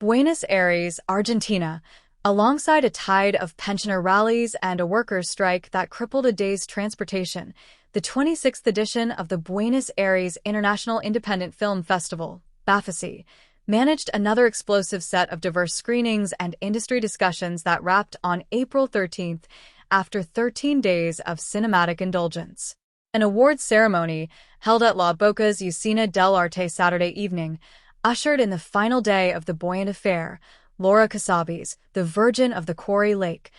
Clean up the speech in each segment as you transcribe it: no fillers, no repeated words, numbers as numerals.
Buenos Aires, Argentina. Alongside a tide of pensioner rallies and a workers' strike that crippled a day's transportation, the 26th edition of the Buenos Aires International Independent Film Festival, Bafici, managed another explosive set of diverse screenings and industry discussions that wrapped on April 13th after 13 days of cinematic indulgence. An awards ceremony, held at La Boca's Usina del Arte Saturday evening, ushered in the final day of the buoyant affair, Laura Casabe's The Virgin of the Quarry Lake.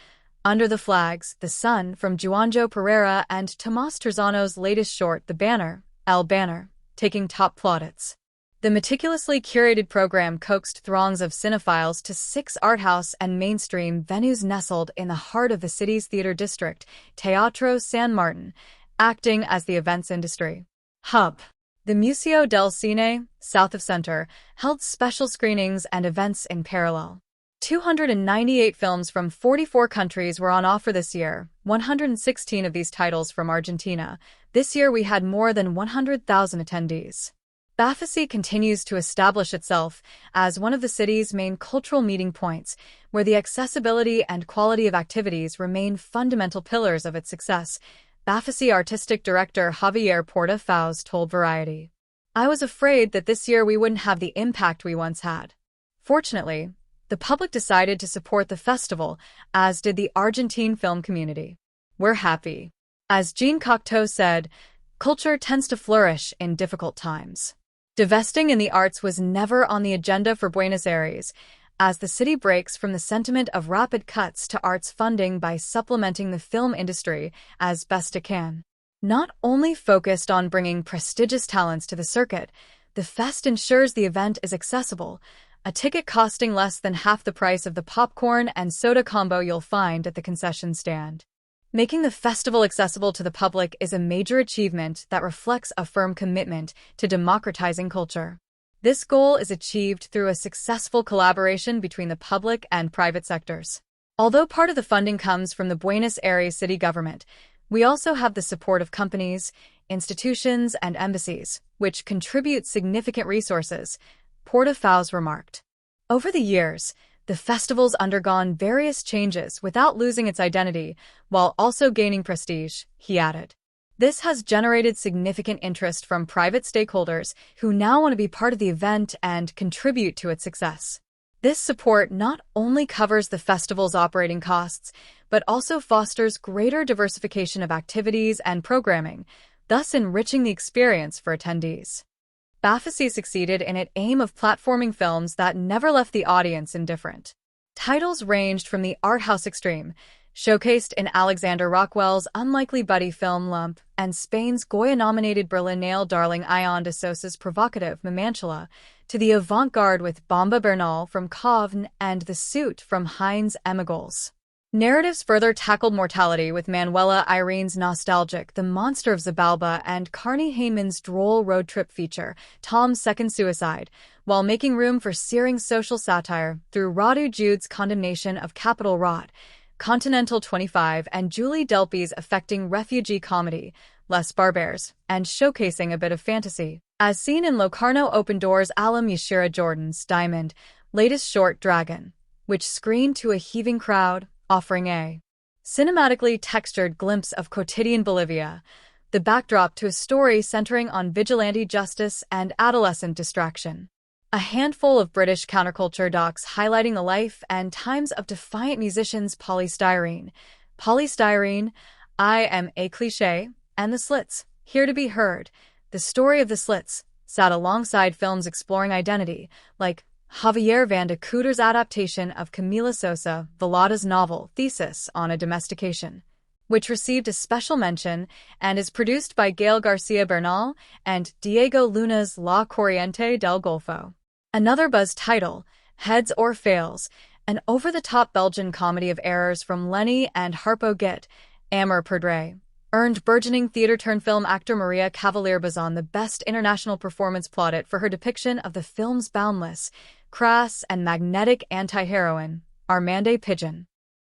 Under the Flags, The Sun from Juanjo Pereira and Tomás Terzano's latest short The Banner, El Banner, taking top plaudits. The meticulously curated program coaxed throngs of cinephiles to 6 arthouse and mainstream venues nestled in the heart of the city's theater district, Teatro San Martin, acting as the events industry hub. The Museo del Cine, south of Center, held special screenings and events in parallel. 298 films from 44 countries were on offer this year, 116 of these titles from Argentina. This year we had more than 100,000 attendees. Bafici continues to establish itself as one of the city's main cultural meeting points, where the accessibility and quality of activities remain fundamental pillars of its success. Bafici artistic director Javier Porta Faus told Variety, "I was afraid that this year we wouldn't have the impact we once had. Fortunately, the public decided to support the festival, as did the Argentine film community. We're happy." As Jean Cocteau said, culture tends to flourish in difficult times. Divesting in the arts was never on the agenda for Buenos Aires, as the city breaks from the sentiment of rapid cuts to arts funding by supplementing the film industry as best it can. Not only focused on bringing prestigious talents to the circuit, the fest ensures the event is accessible, a ticket costing less than half the price of the popcorn and soda combo you'll find at the concession stand. Making the festival accessible to the public is a major achievement that reflects a firm commitment to democratizing culture. This goal is achieved through a successful collaboration between the public and private sectors. Although part of the funding comes from the Buenos Aires city government, we also have the support of companies, institutions, and embassies, which contribute significant resources, Porta Faus remarked. Over the years, the festival's undergone various changes without losing its identity, while also gaining prestige, he added. This has generated significant interest from private stakeholders who now want to be part of the event and contribute to its success. This support not only covers the festival's operating costs, but also fosters greater diversification of activities and programming, thus enriching the experience for attendees. Bafici succeeded in its aim of platforming films that never left the audience indifferent. Titles ranged from the arthouse extreme, showcased in Alexander Rockwell's unlikely buddy film Lump and Spain's Goya-nominated Berlinale darling Ion de Sosa's provocative Mamantula, to the avant-garde with Bomba Bernal from Kovn and The Suit from Heinz Emigols. Narratives further tackled mortality with Manuela Irene's nostalgic The Monster of Zabalba and Carney Hayman's droll road trip feature, Tom's Second Suicide, while making room for searing social satire through Radu Jude's condemnation of capital rot, Continental 25 and Julie Delpy's affecting refugee comedy, Les Barbares, and showcasing a bit of fantasy, as seen in Locarno Open Doors' Alam Yashira Jordan's Diamond, latest short Dragon, which screened to a heaving crowd, offering a cinematically textured glimpse of quotidian Bolivia, the backdrop to a story centering on vigilante justice and adolescent distraction. A handful of British counterculture docs highlighting the life and times of defiant musicians Polystyrene, I Am a Cliché, and The Slits, Here to Be Heard. The story of The Slits sat alongside films exploring identity, like Javier Van de Cooter's adaptation of Camila Sosa Velada's novel Thesis on a Domestication, which received a special mention and is produced by Gael Garcia Bernal and Diego Luna's La Corriente del Golfo. Another buzz title, Heads or Fails, an over-the-top Belgian comedy of errors from Lenny and Harpo Git, Amer Perdre, earned burgeoning theater-turned-film actor Maria Cavalier-Bazan the Best International Performance plaudit for her depiction of the film's boundless, crass, and magnetic anti-heroine, Armande Pigeon.